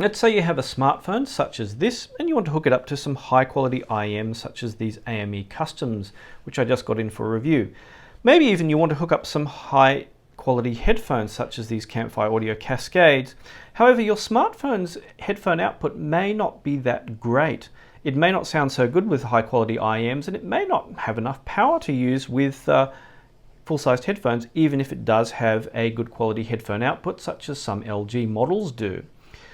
Let's say you have a smartphone such as this and you want to hook it up to some high quality IEMs such as these AME Customs, which I just got in for review. Maybe even you want to hook up some high quality headphones such as these Campfire Audio Cascades. However, your smartphone's headphone output may not be that great. It may not sound so good with high quality IEMs, and it may not have enough power to use with full-sized headphones, even if it does have a good quality headphone output such as some LG models do.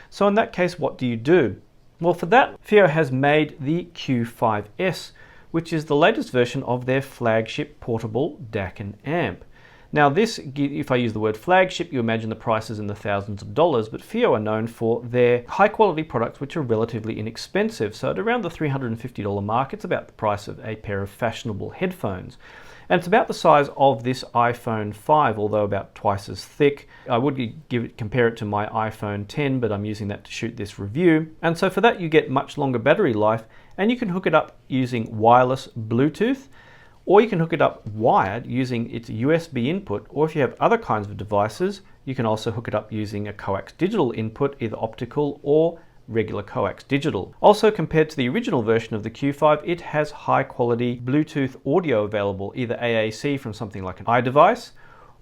So in that case, what do you do? Well, for that, FiiO has made the Q5S, which is the latest version of their flagship portable DAC and amp. Now this, if I use the word flagship, you imagine the prices in the thousands of dollars, but FiiO are known for their high quality products which are relatively inexpensive. So at around the $350 mark, it's about the price of a pair of fashionable headphones. And it's about the size of this iPhone 5, although about twice as thick. I would compare it to my iPhone 10, but I'm using that to shoot this review. And so for that, you get much longer battery life, and you can hook it up using wireless Bluetooth, or you can hook it up wired using its USB input, or if you have other kinds of devices, you can also hook it up using a coax digital input, either optical or regular coax digital. Also, compared to the original version of the Q5, it has high quality Bluetooth audio available, either AAC from something like an iDevice,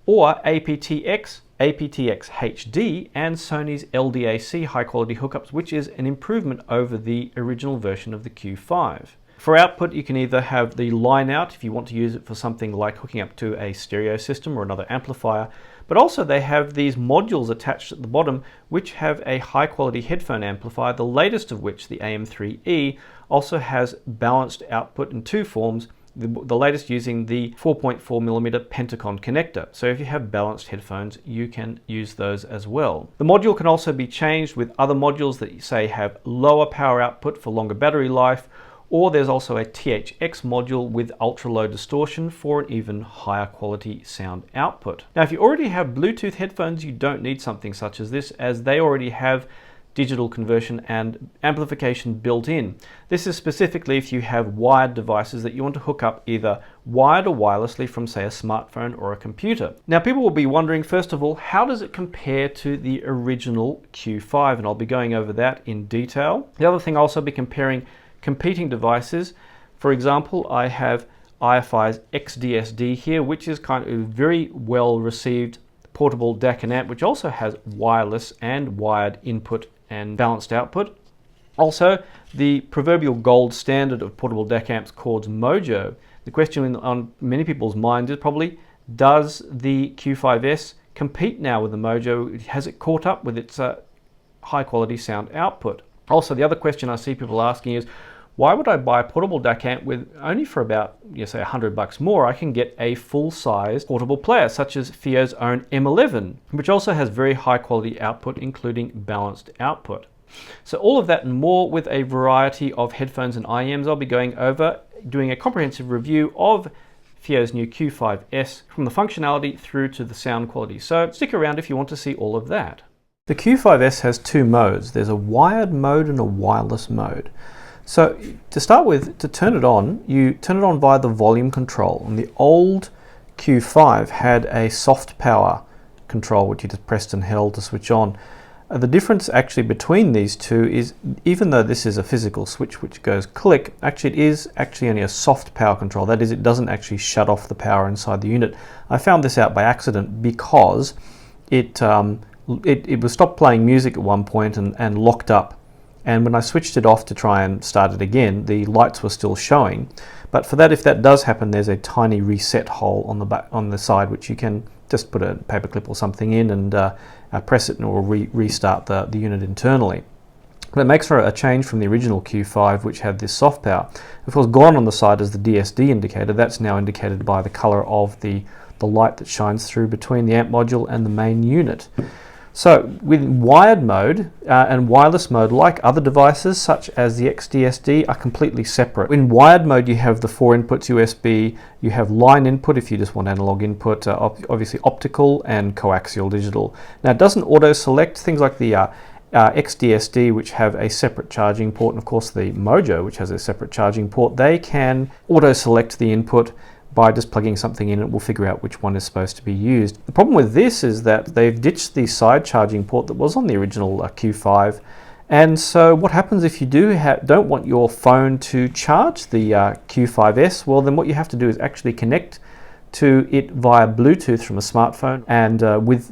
or APTX, APTxHD, and Sony's LDAC high quality hookups, which is an improvement over the original version of the Q5. For output, you can either have the line out if you want to use it for something like hooking up to a stereo system or another amplifier, but also they have these modules attached at the bottom which have a high quality headphone amplifier, the latest of which, the AM3E, also has balanced output in two forms, the latest using the 4.4mm Pentacon connector. So if you have balanced headphones, you can use those as well. The module can also be changed with other modules that say have lower power output for longer battery life, or there's also a THX module with ultra low distortion for an even higher quality sound output. Now, if you already have Bluetooth headphones, you don't need something such as this, as they already have digital conversion and amplification built in. This is specifically if you have wired devices that you want to hook up either wired or wirelessly from, say, a smartphone or a computer. Now, people will be wondering, first of all, how does it compare to the original Q5? And I'll be going over that in detail. The other thing, I'll also be comparing competing devices. For example, I have iFi's xDSD here, which is kind of a very well received portable DAC and amp, which also has wireless and wired input and balanced output. Also, the proverbial gold standard of portable DAC amps, Chord Mojo. The question on many people's minds is probably, does the Q5S compete now with the Mojo? Has it caught up with its high quality sound output? Also, the other question I see people asking is, why would I buy a portable DAC amp with only for about, say, $100 more? I can get a full-size portable player such as FiiO's own M11, which also has very high quality output, including balanced output. So all of that and more with a variety of headphones and IEMs I'll be going over, doing a comprehensive review of FiiO's new Q5S, from the functionality through to the sound quality. So stick around if you want to see all of that. The Q5S has two modes. There's a wired mode and a wireless mode. So to start with, to turn it on, you turn it on via the volume control. And the old Q5 had a soft power control, which you just pressed and held to switch on. The difference actually between these two is, even though this is a physical switch which goes click, actually it is actually only a soft power control. That is, it doesn't actually shut off the power inside the unit. I found this out by accident because it was stopped playing music at one point and locked up. And when I switched it off to try and start it again, the lights were still showing. But for that, if that does happen, there's a tiny reset hole on the back, on the side, which you can just put a paperclip or something in and press it, and it will restart the unit internally. But it makes for a change from the original Q5, which had this soft power. Of course, gone on the side is the DSD indicator. That's now indicated by the color of the light that shines through between the amp module and the main unit. So with wired mode and wireless mode, like other devices such as the xDSD, are completely separate. In wired mode, you have the 4 inputs USB, you have line input if you just want analog input, obviously optical and coaxial digital. Now it doesn't auto-select things like the xDSD, which have a separate charging port, and of course the Mojo, which has a separate charging port. They can auto-select the input by just plugging something in. It will figure out which one is supposed to be used. The problem with this is that they've ditched the side charging port that was on the original Q5, And so what happens if you don't want your phone to charge the Q5S? Well, then what you have to do is actually connect to it via Bluetooth from a smartphone, and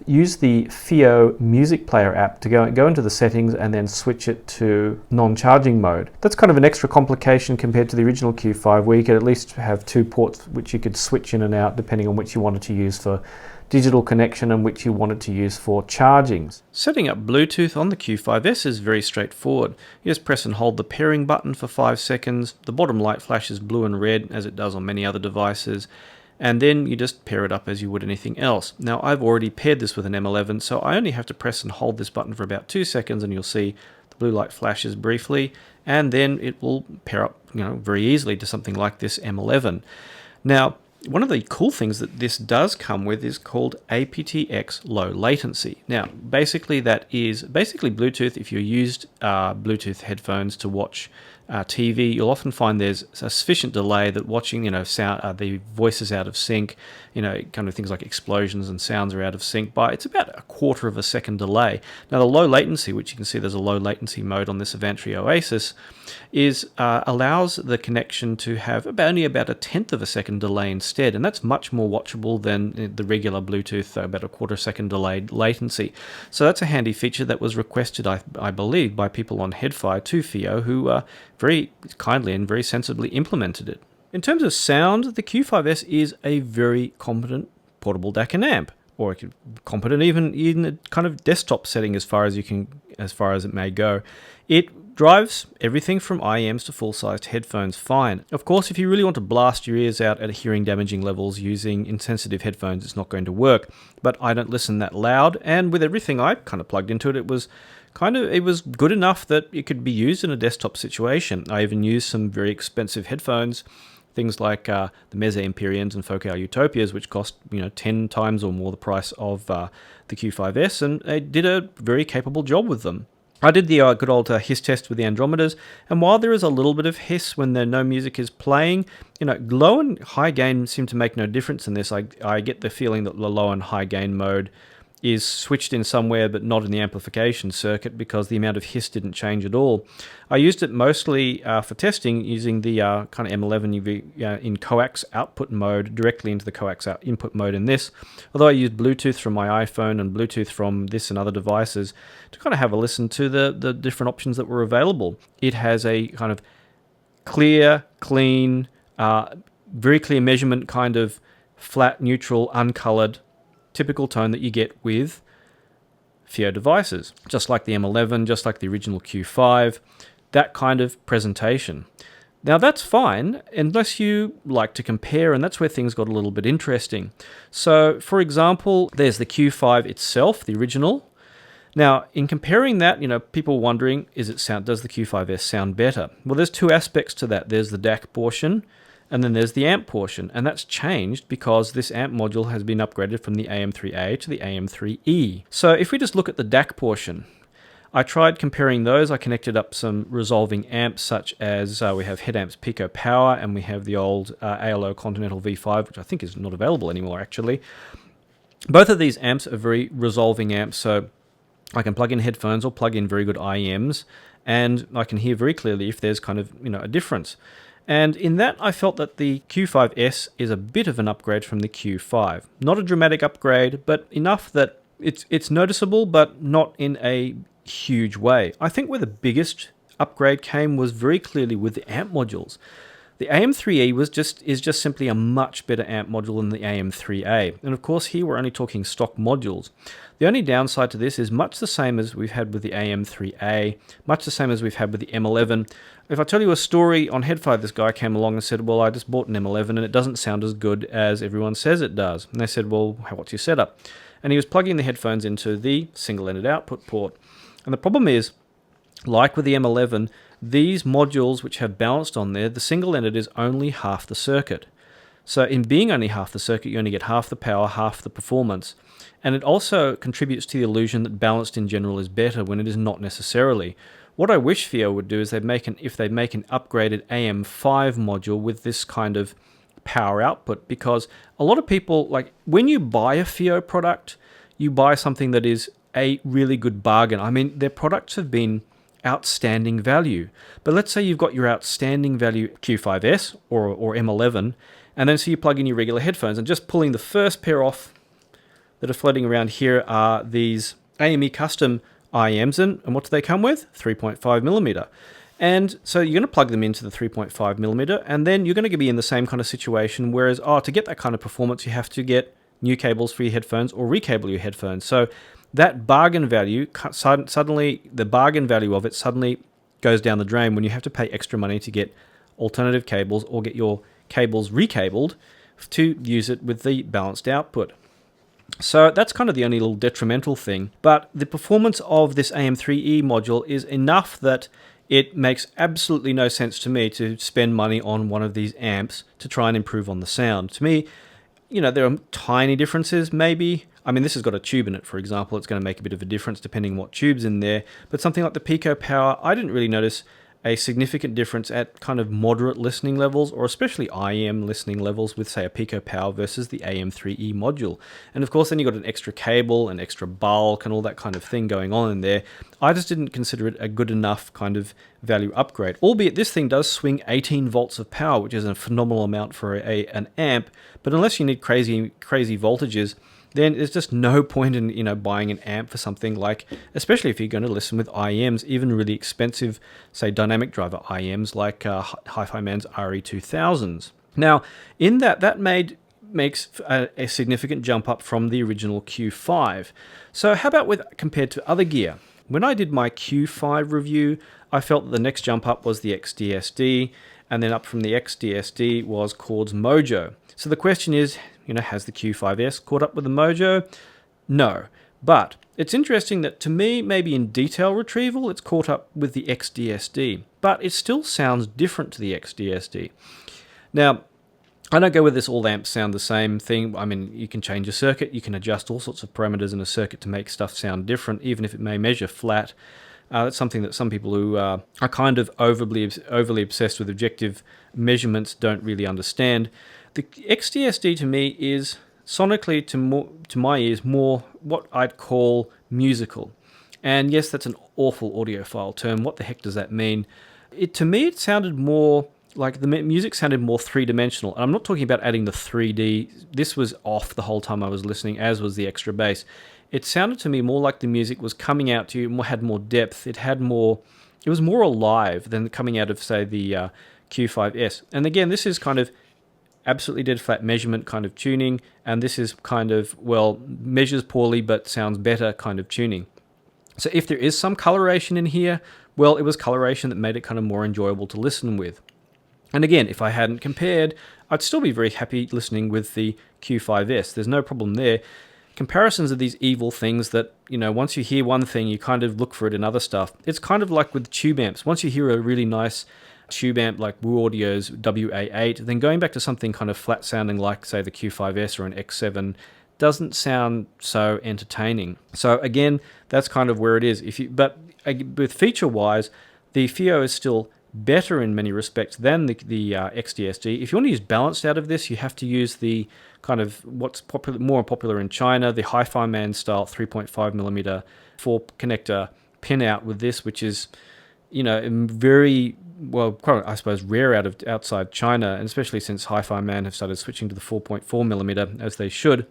use the FiiO music player app to go into the settings and then switch it to non-charging mode. That's kind of an extra complication compared to the original Q5, where you could at least have 2 ports which you could switch in and out depending on which you wanted to use for digital connection and which you wanted to use for charging. Setting up Bluetooth on the Q5S is very straightforward. You just press and hold the pairing button for 5 seconds. The bottom light flashes blue and red as it does on many other devices, and then you just pair it up as you would anything else. Now, I've already paired this with an M11, so I only have to press and hold this button for about 2 seconds, and you'll see the blue light flashes briefly, and then it will pair up, very easily to something like this M11. Now, one of the cool things that this does come with is called APTX low latency. Now, basically that is Bluetooth. If you used Bluetooth headphones to watch TV, you'll often find there's a sufficient delay that watching, sound, the voice is out of sync, kind of things like explosions and sounds are out of sync by, it's about 1/4 of a second delay. Now, the low latency, which you can see there's a low latency mode on this Avantry Oasis, allows the connection to have only about 1/10 of a second delay instead, and that's much more watchable than the regular Bluetooth, about 1/4 second delayed latency. So that's a handy feature that was requested, I believe, by people on HeadFi to FiiO, who very kindly and very sensibly implemented it. In terms of sound, the Q5S is a very competent portable DAC and amp, or competent even in a kind of desktop setting as far as it may go. It drives everything from IEMs to full-sized headphones fine. Of course, if you really want to blast your ears out at hearing damaging levels using insensitive headphones, it's not going to work. But I don't listen that loud, and with everything I kind of plugged into it, it was good enough that it could be used in a desktop situation. I even used some very expensive headphones, things like the Meze Empyreans and Focal Utopias, which cost 10 times or more the price of the Q5S, and they did a very capable job with them. I did the good old hiss test with the Andromedas, and while there is a little bit of hiss when no music is playing, low and high gain seem to make no difference in this. I get the feeling that the low and high gain mode is switched in somewhere but not in the amplification circuit, because the amount of hiss didn't change at all. I used it mostly for testing using the kind of M11 in coax output mode directly into the coax input mode in this, although I used Bluetooth from my iPhone and Bluetooth from this and other devices to kind of have a listen to the different options that were available. It has a kind of clear, clean, very clear measurement, kind of flat, neutral, uncolored, typical tone that you get with FiiO devices, just like the M11, just like the original Q5, that kind of presentation. Now that's fine unless you like to compare, and that's where things got a little bit interesting. So for example, there's the Q5 itself, the original. Now in comparing that, people wondering, does the Q5S sound better? Well, there's 2 aspects to that. There's the DAC portion, and then there's the amp portion, and that's changed because this amp module has been upgraded from the AM3A to the AM3E. So if we just look at the DAC portion, I tried comparing those. I connected up some resolving amps, such as we have head amps Pico Power, and we have the old ALO Continental V5, which I think is not available anymore actually. Both of these amps are very resolving amps, so I can plug in headphones or plug in very good IEMs, and I can hear very clearly if there's kind of a difference. And in that, I felt that the Q5S is a bit of an upgrade from the Q5. Not a dramatic upgrade, but enough that it's noticeable, but not in a huge way. I think where the biggest upgrade came was very clearly with the amp modules. The AM3E is just simply a much better amp module than the AM3A. And of course, here we're only talking stock modules. The only downside to this is much the same as we've had with the AM3A, much the same as we've had with the M11. If I tell you a story, on HeadFi, this guy came along and said, well, I just bought an M11 and it doesn't sound as good as everyone says it does. And they said, well, what's your setup? And he was plugging the headphones into the single-ended output port. And the problem is, like with the M11, these modules which have balanced on there, the single-ended is only half the circuit. So in being only half the circuit, you only get half the power, half the performance. And it also contributes to the illusion that balanced in general is better when it is not necessarily. What I wish FiiO would do is if they make an upgraded AM5 module with this kind of power output, because a lot of people, like when you buy a FiiO product, you buy something that is a really good bargain. I mean, their products have been outstanding value. But let's say you've got your outstanding value Q5S or M11, and then so you plug in your regular headphones, and just pulling the first pair off that are floating around here are these AME custom IEMs, and what do they come with? 3.5mm. And so you're going to plug them into the 3.5mm, and then you're going to be in the same kind of situation, whereas, to get that kind of performance, you have to get new cables for your headphones or recable your headphones. So that bargain value, suddenly, the bargain value of it suddenly goes down the drain when you have to pay extra money to get alternative cables or get your cables recabled to use it with the balanced output. So that's kind of the only little detrimental thing. But the performance of this AM3E module is enough that it makes absolutely no sense to me to spend money on one of these amps to try and improve on the sound. To me, there are tiny differences maybe. I mean, this has got a tube in it, for example. It's going to make a bit of a difference depending on what tube's in there. But something like the Pico Power, I didn't really notice a significant difference at kind of moderate listening levels, or especially IEM listening levels with, say, a Pico Power versus the AM3E module. And of course, then you've got an extra cable, an extra bulk, and all that kind of thing going on in there. I just didn't consider it a good enough kind of value upgrade, albeit this thing does swing 18 volts of power, which is a phenomenal amount for an amp. But unless you need crazy voltages, then there's just no point in buying an amp for something like, especially if you're going to listen with IEMs, even really expensive, say, dynamic driver IEMs like Hi-Fi Man's RE2000s. Now, in that makes a significant jump up from the original Q5. So how about compared to other gear? When I did my Q5 review, I felt that the next jump up was the xDSD, and then up from the xDSD was Chord's Mojo. So the question is, has the Q5S caught up with the Mojo? No. But it's interesting that to me, maybe in detail retrieval, it's caught up with the xDSD. But it still sounds different to the xDSD. Now, I don't go with this all amps sound the same thing. I mean, you can change a circuit. You can adjust all sorts of parameters in a circuit to make stuff sound different, even if it may measure flat. That's something that some people who are kind of overly obsessed with objective measurements don't really understand. The xDSD to me is sonically, to my ears, more what I'd call musical. And yes, that's an awful audiophile term. What the heck does that mean? To me, it sounded more like the music sounded more three-dimensional. And I'm not talking about adding the 3D. This was off the whole time I was listening, as was the extra bass. It sounded to me more like the music was coming out to you, had more depth. It was more alive than coming out of, say, the Q5S. And again, this is kind of absolutely dead flat measurement kind of tuning, and this is kind of, measures poorly but sounds better kind of tuning. So if there is some coloration in here, it was coloration that made it kind of more enjoyable to listen with. And again, if I hadn't compared, I'd still be very happy listening with the Q5S. There's no problem there. Comparisons are these evil things that, once you hear one thing, you kind of look for it in other stuff. It's kind of like with tube amps. Once you hear a really nice tube amp like Wu Audio's WA8, then going back to something kind of flat sounding like, say, the Q5S or an X7 doesn't sound so entertaining. So again, that's kind of where it is. But with feature-wise, the FiiO is still better in many respects than the xDSD. If you want to use balanced out of this, you have to use the kind of what's more popular in China, the Hi-Fi Man style 3.5mm 4-connector pin out with this, which is very quite, I suppose, rare outside China, and especially since Hi-Fi Man have started switching to the 4.4mm as they should.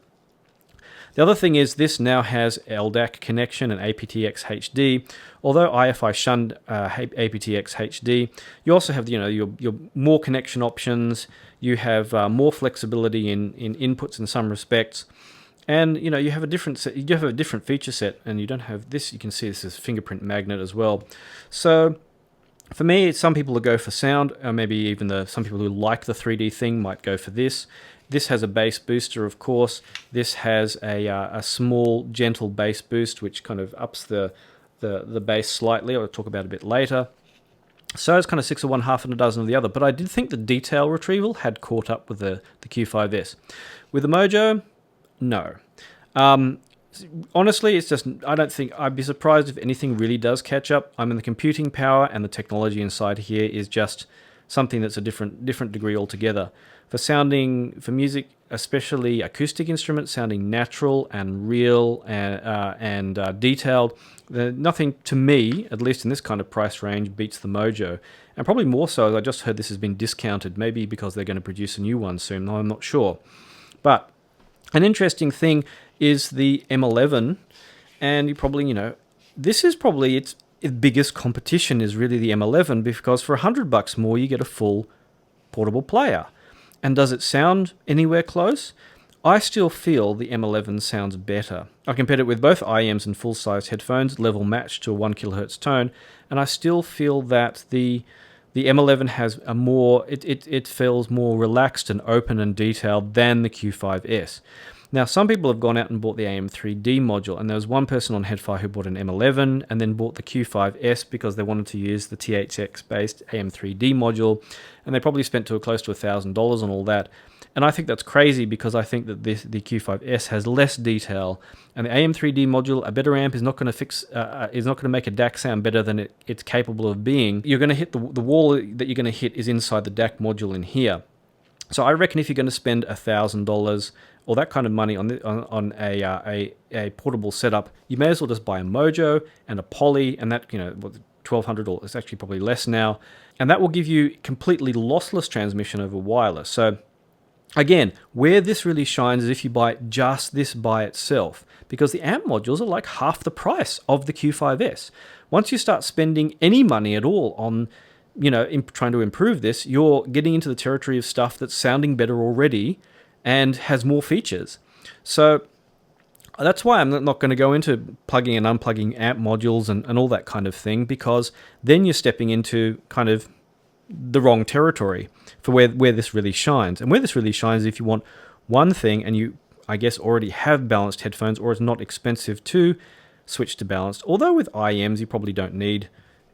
The other thing is this now has LDAC connection and APTxHD. Although IFI shunned APTxHD, you also have your more connection options. You have more flexibility in inputs in some respects, and you have a different feature set. And you don't have this. You can see this is fingerprint magnet as well. So for me, some people who go for sound, or maybe even some people who like the 3D thing might go for this. This has a bass booster, of course. This has a small, gentle bass boost, which kind of ups the bass slightly. I'll talk about a bit later. So it's kind of 6 of one, half and a dozen of the other. But I did think the detail retrieval had caught up with the Q5S. With the Mojo, no. Honestly, it's just, I don't think, I'd be surprised if anything really does catch up. I mean, the computing power and the technology inside here is just something that's a different degree altogether. For sounding, for music, especially acoustic instruments, sounding natural and real and detailed, nothing to me, at least in this kind of price range, beats the Mojo. And probably more so, as I just heard this has been discounted, maybe because they're going to produce a new one soon, I'm not sure. But an interesting thing is the M11, and you probably, this is probably its biggest competition is really the M11, because for $100 more you get a full portable player. And does it sound anywhere close? I still feel the M11 sounds better. I compared it with both IEMs and full-size headphones, level matched to a 1 kHz tone, and I still feel that the M11 has a more, it feels more relaxed and open and detailed than the Q5S. Now, some people have gone out and bought the AM3D module, and there was one person on Headfire who bought an M11 and then bought the Q5S because they wanted to use the THX-based AM3D module, and they probably spent close to $1,000 on all that. And I think that's crazy, because I think that the Q5S has less detail, and the AM3D module, a better amp, is not going to make a DAC sound better than it's capable of being. You're going to hit the wall that you're going to hit is inside the DAC module in here. So I reckon if you're going to spend $1,000 or that kind of money on a portable setup, you may as well just buy a Mojo and a Poly, and that, $1,200, or it's actually probably less now, and that will give you completely lossless transmission over wireless. So again, where this really shines is if you buy just this by itself, because the amp modules are like half the price of the Q5S. Once you start spending any money at all on trying to improve this, you're getting into the territory of stuff that's sounding better already and has more features. So that's why I'm not going to go into plugging and unplugging amp modules and all that kind of thing, because then you're stepping into kind of the wrong territory for where this really shines. And where this really shines is if you want one thing and you, I guess, already have balanced headphones, or it's not expensive to switch to balanced. Although with IEMs, you probably don't need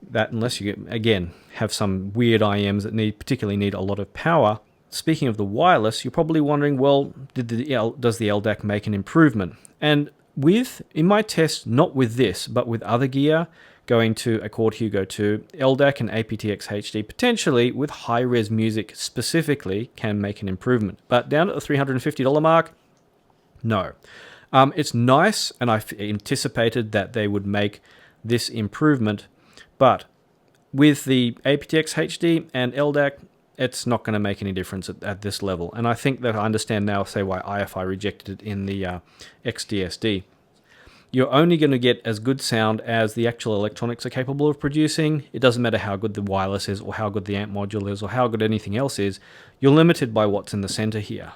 that unless you, again, have some weird IEMs that particularly need a lot of power. Speaking of the wireless, you're probably wondering, well, does the LDAC make an improvement? And in my test, not with this, but with other gear, going to a Chord Hugo 2, LDAC and APTxHD, potentially with high-res music specifically, can make an improvement. But down at the $350 mark, no. It's nice, and I anticipated that they would make this improvement, but with the APTxHD and LDAC, it's not going to make any difference at this level. And I think that I understand now, say, why IFI rejected it in the xDSD. You're only going to get as good sound as the actual electronics are capable of producing. It doesn't matter how good the wireless is, or how good the amp module is, or how good anything else is. You're limited by what's in the center here.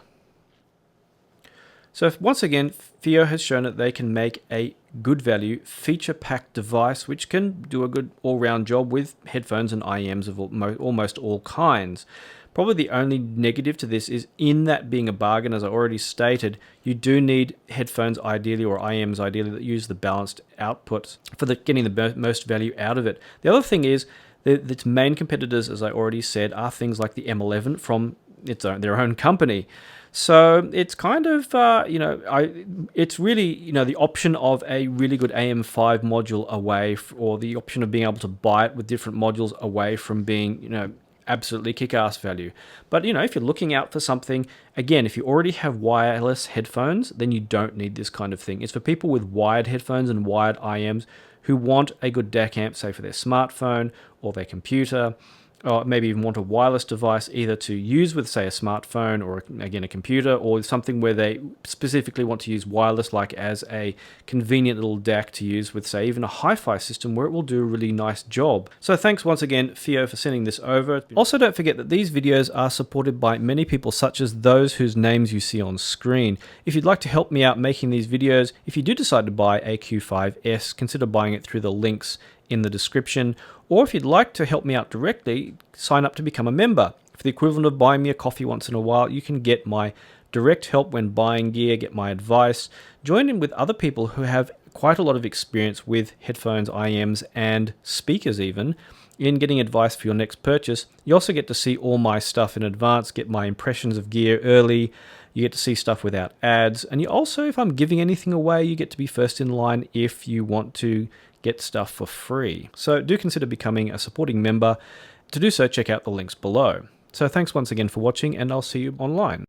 So once again, FiiO has shown that they can make a good value, feature-packed device which can do a good all-round job with headphones and IEMs of almost all kinds. Probably the only negative to this is, in that being a bargain, as I already stated, you do need headphones ideally, or IEMs ideally, that use the balanced outputs for getting the most value out of it. The other thing is, its main competitors, as I already said, are things like the M11 from their own company. So it's kind of, it's really, the option of a really good AM5 module away, or the option of being able to buy it with different modules away from being, absolutely kick-ass value. But, if you're looking out for something, again, if you already have wireless headphones, then you don't need this kind of thing. It's for people with wired headphones and wired IEMs who want a good DAC amp, say for their smartphone or their computer, or maybe even want a wireless device either to use with, say, a smartphone or, again, a computer, or something where they specifically want to use wireless, like as a convenient little DAC to use with, say, even a hi-fi system where it will do a really nice job. So thanks once again, FiiO, for sending this over. Also, don't forget that these videos are supported by many people, such as those whose names you see on screen. If you'd like to help me out making these videos, if you do decide to buy a Q5S, consider buying it through the links in the description. Or if you'd like to help me out directly, sign up to become a member. For the equivalent of buying me a coffee once in a while, you can get my direct help when buying gear, get my advice, join in with other people who have quite a lot of experience with headphones, IEMs, and speakers even, in getting advice for your next purchase. You also get to see all my stuff in advance, get my impressions of gear early, you get to see stuff without ads, and you also, if I'm giving anything away, you get to be first in line if you want to get stuff for free. So do consider becoming a supporting member. To do so, check out the links below. So thanks once again for watching, and I'll see you online.